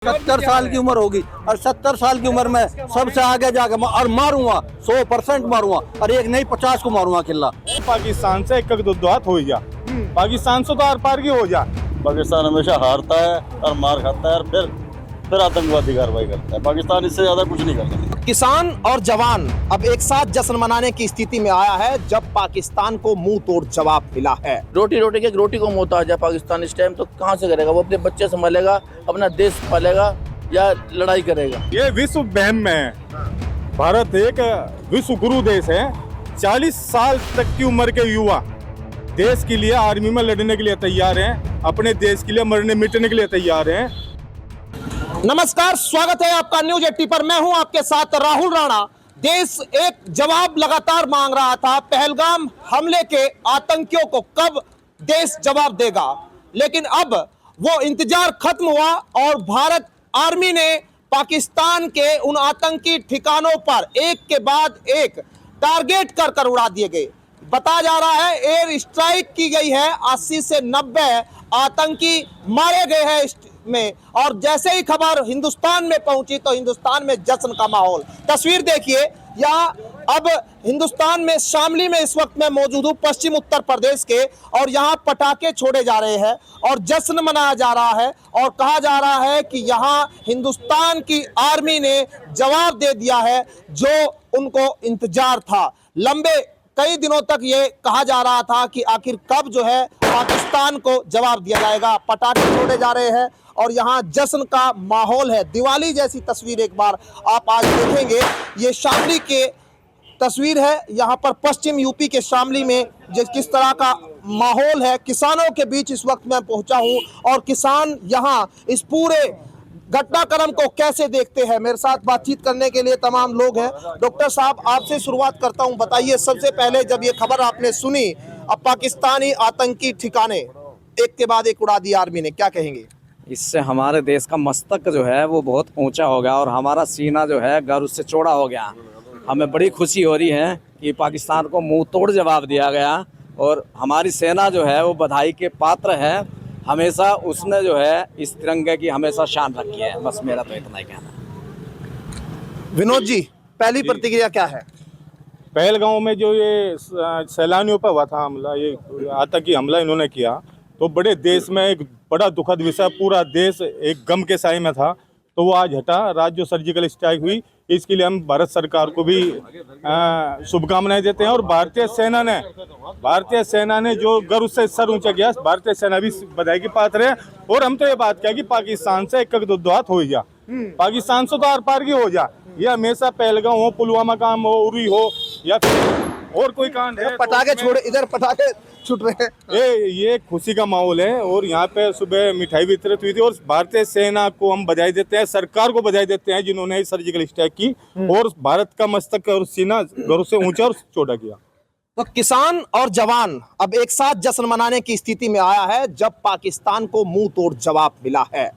70 साल की उम्र होगी और 70 साल की उम्र में सबसे आगे जाके और मारूंगा 100% मारूंगा और एक नहीं 50 को मारूंगा किला। पाकिस्तान से एक दुद्धात हो जा, पाकिस्तान से तो आर पार की हो जा। पाकिस्तान हमेशा हारता है और मार खाता है और फिर आतंकवादी कार्रवाई करता है। पाकिस्तान इससे ज्यादा कुछ नहीं कर सकता। किसान और जवान अब एक साथ जश्न मनाने की स्थिति में आया है जब पाकिस्तान को मुंह तोड़ जवाब मिला है। रोटी को मोहताज है पाकिस्तान इस टाइम, तो कहाँ से करेगा? वो अपने बच्चे संभालेगा, अपना देश पालेगा या लड़ाई करेगा? ये विश्व बहम में है। भारत एक विश्व गुरु देश है। 40 साल तक की उम्र के युवा देश के लिए आर्मी में लड़ने के लिए तैयार हैं, अपने देश के लिए मरने मिटने के लिए तैयार हैं। नमस्कार, स्वागत है आपका न्यूज 80 पर। मैं हूं आपके साथ राहुल राणा। देश एक जवाब लगातार मांग रहा था। पहलगाम हमले के आतंकियों को कब देश जवाब देगा, लेकिन अब वो इंतजार खत्म हुआ और भारत आर्मी ने पाकिस्तान के उन आतंकी ठिकानों पर एक के बाद एक टारगेट कर उड़ा दिए गए। बताया जा रहा है एयर स्ट्राइक की गई है, 80 से 90 आतंकी मारे गए हैं में। और जैसे ही खबर हिंदुस्तान में पहुंची तो हिंदुस्तान में जश्न का माहौल। तस्वीर देखिए, यहाँ अब हिंदुस्तान में शामली में इस वक्त मैं मौजूद हूँ, पश्चिम उत्तर प्रदेश के, और यहाँ पटाखे छोड़े जा रहे हैं और जश्न मनाया जा रहा है और कहा जा रहा है कि यहाँ हिंदुस्तान की आर्मी ने जवाब दे दिया है जो उनको इंतजार था। लंबे कई दिनों तक ये कहा जा रहा था कि आखिर कब जो है पाकिस्तान को जवाब दिया जाएगा। पटाखे छोड़े जा रहे हैं और यहाँ जश्न का माहौल है। दिवाली जैसी तस्वीर एक बार आप आज देखेंगे। ये शामली के तस्वीर है, यहाँ पर पश्चिम यूपी के शामली में किस तरह का माहौल है। किसानों के बीच इस वक्त मैं पहुंचा हूँ और किसान यहाँ इस पूरे घटनाक्रम को कैसे देखते हैं। मेरे साथ बातचीत करने के लिए तमाम लोग हैं। डॉक्टर साहब, आपसे शुरुआत करता हूं। बताइए, सबसे पहले जब ये खबर आपने सुनी, अब पाकिस्तानी आतंकी ठिकाने एक के बाद एक उड़ा दिया आर्मी ने, क्या कहेंगे? इससे हमारे देश का मस्तक जो है वो बहुत ऊंचा हो गया और हमारा सीना जो है गर्व से चौड़ा हो गया। हमें बड़ी खुशी हो रही है कि पाकिस्तान को मुंह तोड़ जवाब दिया गया और हमारी सेना जो है वो बधाई के पात्र है। हमेशा उसने जो है इस तिरंगे की हमेशा शान रखी है। बस मेरा तो इतना ही कहना है। विनोद जी, पहली प्रतिक्रिया क्या है? पहलगांव में जो ये सैलानियों पर हुआ था हमला, ये आतंकी हमला इन्होंने किया, तो बड़े देश में एक बड़ा दुखद विषय, पूरा देश एक गम के साए में था। तो वो आज हटा। रात जो सर्जिकल स्ट्राइक हुई, इसके लिए हम भारत सरकार को भी शुभकामनाएं देते हैं। और भारतीय सेना ने जो गर्व से सर ऊंचा किया, भारतीय सेना भी बधाई की पात्र है। और हम तो ये बात कहें कि पाकिस्तान से एक दुद्धात हो जा, पाकिस्तान से तो आर पार की हो जा। ये हमेशा पहलगाम हो, पुलवामा काम हो, उरी हो या और कोई कांड है। पटाखे छोड़े, इधर पटाखे छूट रहे हैं। ये खुशी का माहौल है और यहाँ पे सुबह मिठाई वितरित हुई थी। और भारतीय सेना को हम बधाई देते हैं, सरकार को बधाई देते हैं जिन्होंने सर्जिकल स्ट्राइक की और भारत का मस्तक और सीना गर्व से ऊंचा और चौड़ा किया। तो किसान और जवान अब एक साथ जश्न मनाने की स्थिति में आया है जब पाकिस्तान को मुंह तोड़ जवाब मिला है।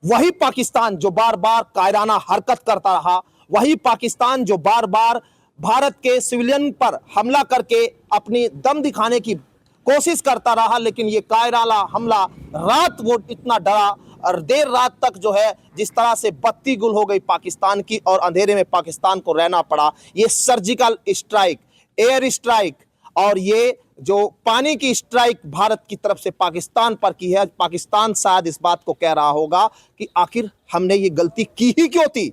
वही पाकिस्तान जो बार बार कायराना हरकत करता रहा, वही पाकिस्तान जो बार बार भारत के सिविलियन पर हमला करके अपनी दम दिखाने की कोशिश करता रहा, लेकिन ये कायराना हमला रात वो इतना डरा और देर रात तक जो है जिस तरह से बत्ती गुल हो गई पाकिस्तान की और अंधेरे में पाकिस्तान को रहना पड़ा। ये सर्जिकल स्ट्राइक, एयर स्ट्राइक और ये जो पानी की स्ट्राइक भारत की तरफ से पाकिस्तान पर की है। पाकिस्तान शायद इस बात को कह रहा होगा कि आखिर हमने ये गलती की ही क्यों थी।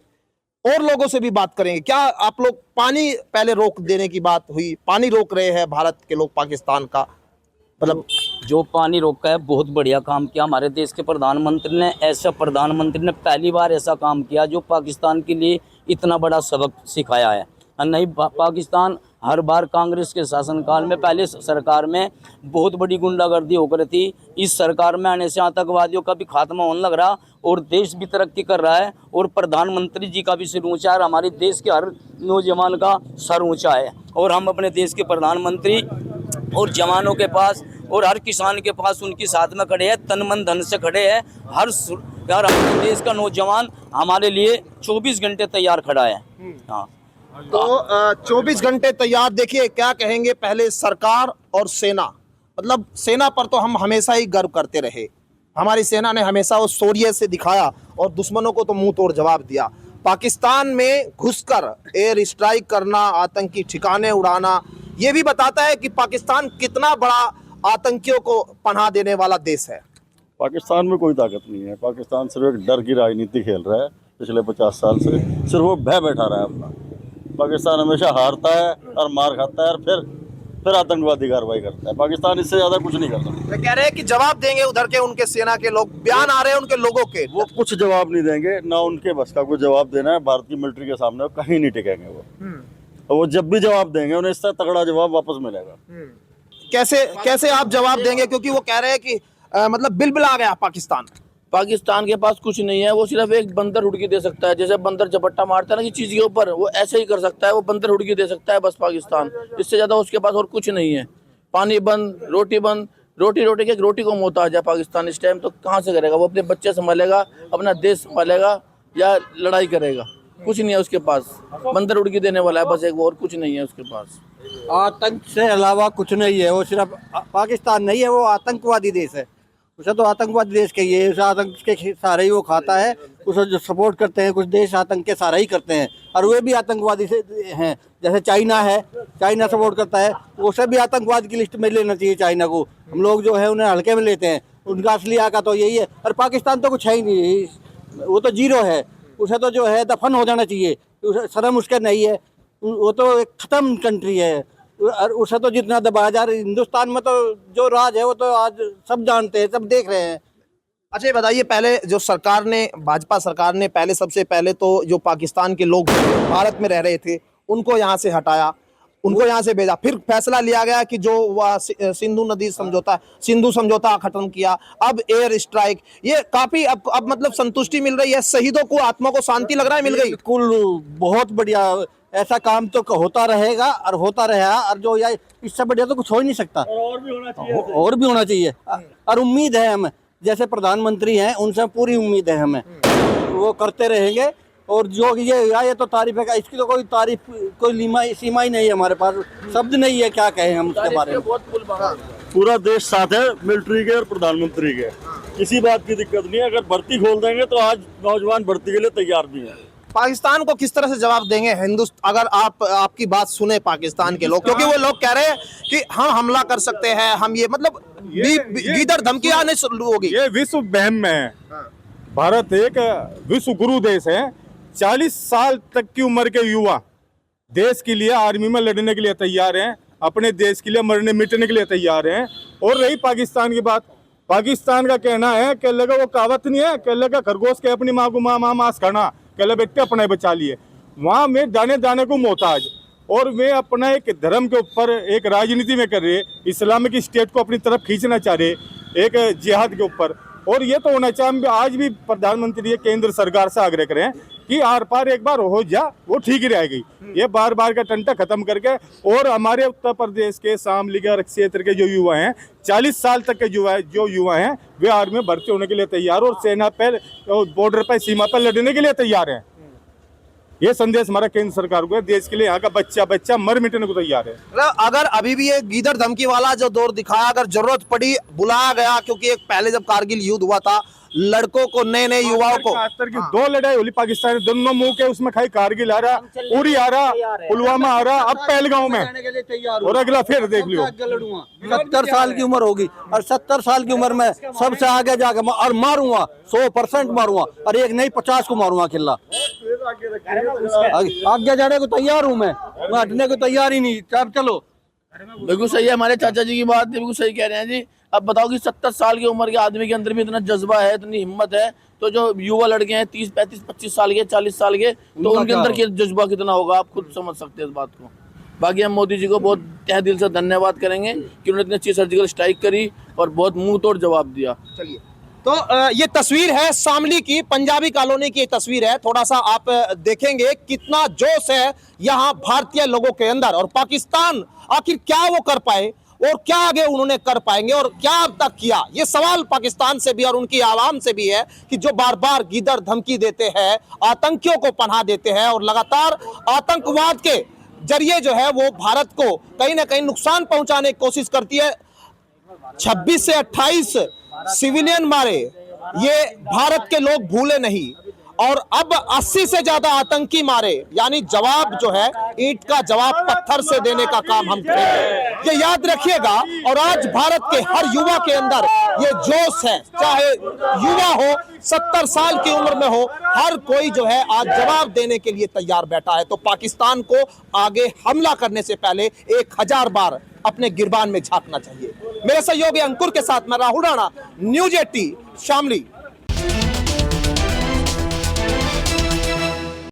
और लोगों से भी बात करेंगे। क्या आप लोग पानी पहले रोक देने की बात हुई, पानी रोक रहे हैं भारत के लोग पाकिस्तान का, मतलब जो पानी रोका है बहुत बढ़िया काम किया हमारे देश के प्रधानमंत्री ने। ऐसा प्रधानमंत्री ने पहली बार ऐसा काम किया जो पाकिस्तान के लिए इतना बड़ा सबक सिखाया है। नहीं, पाकिस्तान हर बार कांग्रेस के शासनकाल में पहले सरकार में बहुत बड़ी गुंडागर्दी होकर थी। इस सरकार में आने से आतंकवादियों का भी खात्मा होने लग रहा और देश भी तरक्की कर रहा है और प्रधानमंत्री जी का भी सिर ऊंचा है और हमारे देश के हर नौजवान का सर ऊंचा है। और हम अपने देश के प्रधानमंत्री और जवानों के पास और हर किसान के पास उनके साथ में खड़े हैं, तन मन धन से खड़े हैं। यार हमारे देश का नौजवान हमारे लिए 24 घंटे तैयार खड़ा है। हाँ, तो 24 घंटे तैयार। देखिए, क्या कहेंगे पहले सरकार और सेना, मतलब सेना पर तो हम हमेशा ही गर्व करते रहे हमारी सेना ने हमेशा वो शौर्य से दिखाया और दुश्मनों को तो मुंह तोड़ जवाब दिया। पाकिस्तान में घुसकर एयर स्ट्राइक करना, आतंकी ठिकाने उड़ाना, ये भी बताता है कि पाकिस्तान कितना बड़ा आतंकियों को पनाह देने वाला देश है। पाकिस्तान में कोई ताकत नहीं है। पाकिस्तान सिर्फ एक डर की राजनीति खेल रहा है पिछले 50 साल से, सिर्फ वो भय बैठा रहा है अपना। पाकिस्तान हमेशा हारता है और मार खाता है और फिर आतंकवादी कार्रवाई करता है। पाकिस्तान इससे ज़्यादा कुछ नहीं कर सकता। वे कह रहे हैं कि जवाब देंगे उधर के उनके सेना के लोग, बयान आ रहे हैं उनके लोगों के। वो कुछ जवाब नहीं देंगे, ना उनके बस का कोई जवाब देना है। भारतीय मिलिट्री के सामने वो कहीं नहीं टिकेंगे वो। और वो जब भी जवाब देंगे उन्हें इससे तगड़ा जवाब वापस मिलेगा। कैसे आप जवाब देंगे, क्योंकि वो कह रहे हैं कि मतलब बिल्बिल आ गया पाकिस्तान के पास कुछ नहीं है। वो सिर्फ एक बंदर हुड़की दे सकता है, जैसे बंदर झपट्टा मारता है ना किसी चीज के ऊपर, वो ऐसे ही कर सकता है। वो बंदर हुड़की दे सकता है बस पाकिस्तान, इससे ज्यादा उसके पास और कुछ नहीं है। पानी बंद, रोटी बंद, रोटी को मोहताज है पाकिस्तान इस टाइम। तो कहाँ से करेगा वो? अपने बच्चे संभालेगा, अपना देश संभालेगा या लड़ाई करेगा? कुछ नहीं है उसके पास। बंदर उड़की देने वाला है बस एक, वो और कुछ नहीं है उसके पास। आतंक से अलावा कुछ नहीं है। वो सिर्फ पाकिस्तान नहीं है, वो आतंकवादी देश है। उसे तो आतंकवादी देश कहिए, उस आतंक के सहारे ही वो खाता है। उसे जो सपोर्ट करते हैं कुछ देश आतंक के सहारा ही करते हैं, और वे भी आतंकवादी से हैं। जैसे चाइना है, चाइना सपोर्ट करता है, उसे भी आतंकवाद की लिस्ट में लेना चाहिए चाइना को। हम लोग जो है उन्हें हल्के में लेते हैं, उनका असली आका तो यही है। और पाकिस्तान तो कुछ है ही नहीं, वो तो जीरो है। उसे तो जो है दफन हो जाना चाहिए। शर्म उसका नहीं है, वो तो एक ख़त्म कंट्री है। और उसे तो जितना दबाया जा रहा है, हिंदुस्तान में तो जो राज है वो तो आज सब जानते हैं, सब देख रहे हैं। अच्छा, ये बताइए, पहले जो सरकार ने, भाजपा सरकार ने पहले, सबसे पहले तो जो पाकिस्तान के लोग भारत में रह रहे थे उनको यहाँ से हटाया, उनको यहाँ से भेजा। फिर फैसला लिया गया कि जो सिंधु समझौता खत्म किया। अब एयर स्ट्राइक, ये काफी अब मतलब संतुष्टि मिल रही है, शहीदों को, आत्मा को शांति लग रहा है, मिल गई। बिल्कुल, बहुत बढ़िया। ऐसा काम तो होता रहेगा और होता रहेगा, और जो यार इससे बढ़िया तो कुछ हो ही नहीं सकता। और भी होना चाहिए और उम्मीद है हमें, जैसे प्रधानमंत्री हैं उनसे पूरी उम्मीद है हमें, वो करते रहेंगे। और जो ये तो तारीफ है, इसकी तो कोई तारीफ, कोई सीमा ही नहीं है हमारे पास, शब्द नहीं है क्या कहें हम उसके बारे में। पूरा देश साथ है मिलिट्री के और प्रधानमंत्री के, किसी बात की दिक्कत नहीं है। अगर भर्ती खोल देंगे तो आज नौजवान भर्ती के लिए तैयार भी हैं। पाकिस्तान को किस तरह से जवाब देंगे अगर आपकी बात सुने पाकिस्तान के लोग, क्योंकि वो लोग कह रहे हैं कि हम हमला कर सकते हैं, हम ये मतलब गीदड़ धमकी आने शुरू होगी। ये विश्व बहम में है। भारत एक विश्व गुरु देश है। 40 साल तक की उम्र के युवा देश के लिए आर्मी में लड़ने के लिए तैयार हैं, अपने देश के लिए मरने मिटने के लिए तैयार हैं। और रही पाकिस्तान की बात, पाकिस्तान का कहना है कि लगा वो कहावत नहीं है कि लगा खरगोश के अपनी माँ को माँ मांस खाना, कहला बेटे अपने बचा लिए। वहाँ में दाने दाने को मोहताज, और वे अपना एक धर्म के ऊपर एक राजनीति में कर रहे, इस्लामिक स्टेट को अपनी तरफ खींचना चाह रहे, एक जिहाद के ऊपर। और ये तो होना चाहिए, आज भी प्रधानमंत्री केंद्र सरकार से आग्रह करें कि आर पार एक बार हो जा, वो ठीक ही रहेगी। ये बार बार का टंटा खत्म करके, और हमारे उत्तर प्रदेश के शामली के क्षेत्र के जो युवा हैं, 40 साल तक के जो युवा हैं, वे आर्मी में भर्ती होने के लिए तैयार और सेना पर, बॉर्डर पर, सीमा पर लड़ने के लिए तैयार हैं। ये संदेश हमारा केंद्र सरकार को है, देश के लिए यहाँ का बच्चा मर मिटने को तैयार है। अगर अभी भी ये गीदड़ धमकी वाला जो दौर दिखाया, अगर जरूरत पड़ी बुलाया गया, क्योंकि एक पहले जब कारगिल युद्ध हुआ था, लड़कों को, नए नए युवाओं को, 71 की 2 लड़ाई होली पाकिस्तान, दोनों मुंह के उसमें खाई, कारगिल आ रहा, उरी आ रहा, पुलवामा आ रहा, अब पहलगांव में, और अगला फिर देख लियो। 70 साल की उम्र होगी, और 70 साल की उम्र में सबसे आगे जाके और मारूंगा, 100% मारूंगा, और एक नहीं 50 को मारूंगा किला। आगे जाने को तैयार हूँ मैं हटने को तैयार ही नहीं। अब चलो, बिल्कुल सही है, हमारे चाचा जी की बात बिल्कुल सही कह रहे हैं जी। अब बताओ कि 70 साल की उम्र के आदमी के अंदर भी इतना जज्बा है, इतनी हिम्मत है, तो जो युवा लड़के हैं 30, 35, 25 साल के, 40 साल के, तो उनके अंदर जज्बा कितना होगा, आप खुद समझ सकते हैं इस बात को। बाकी हम मोदी जी को बहुत तहे दिल से धन्यवाद करेंगे कि उन्होंने इतनी अच्छी सर्जिकल स्ट्राइक करी और बहुत मुंह तोड़ जवाब दिया। चलिए, तो ये तस्वीर है शामली की, पंजाबी कॉलोनी की तस्वीर है। थोड़ा सा आप देखेंगे कितना जोश है यहाँ भारतीय लोगों के अंदर, और पाकिस्तान आखिर क्या वो कर पाए और क्या आगे उन्होंने कर पाएंगे और क्या अब तक किया। ये सवाल पाकिस्तान से भी और उनकी आवाम से भी है कि जो बार बार गीदड़ धमकी देते हैं, आतंकियों को पनाह देते हैं और लगातार आतंकवाद के जरिए जो है वो भारत को कहीं ना कहीं नुकसान पहुंचाने की कोशिश करती है। 26 से 28 सिविलियन मारे, ये भारत के लोग भूले नहीं। और अब 80 से ज्यादा आतंकी मारे, यानी जवाब जो है ईंट का जवाब पत्थर से देने का काम हम करेंगे, ये याद रखिएगा। और आज भारत के हर युवा के अंदर ये जोश है, चाहे युवा हो 70 साल की उम्र में हो, हर कोई जो है आज जवाब देने के लिए तैयार बैठा है। तो पाकिस्तान को आगे हमला करने से पहले 1000 बार अपने गिरबान में झांकना चाहिए। मेरे सहयोगी अंकुर के साथ मैं राहुल राणा, न्यूज़ 18 शामली।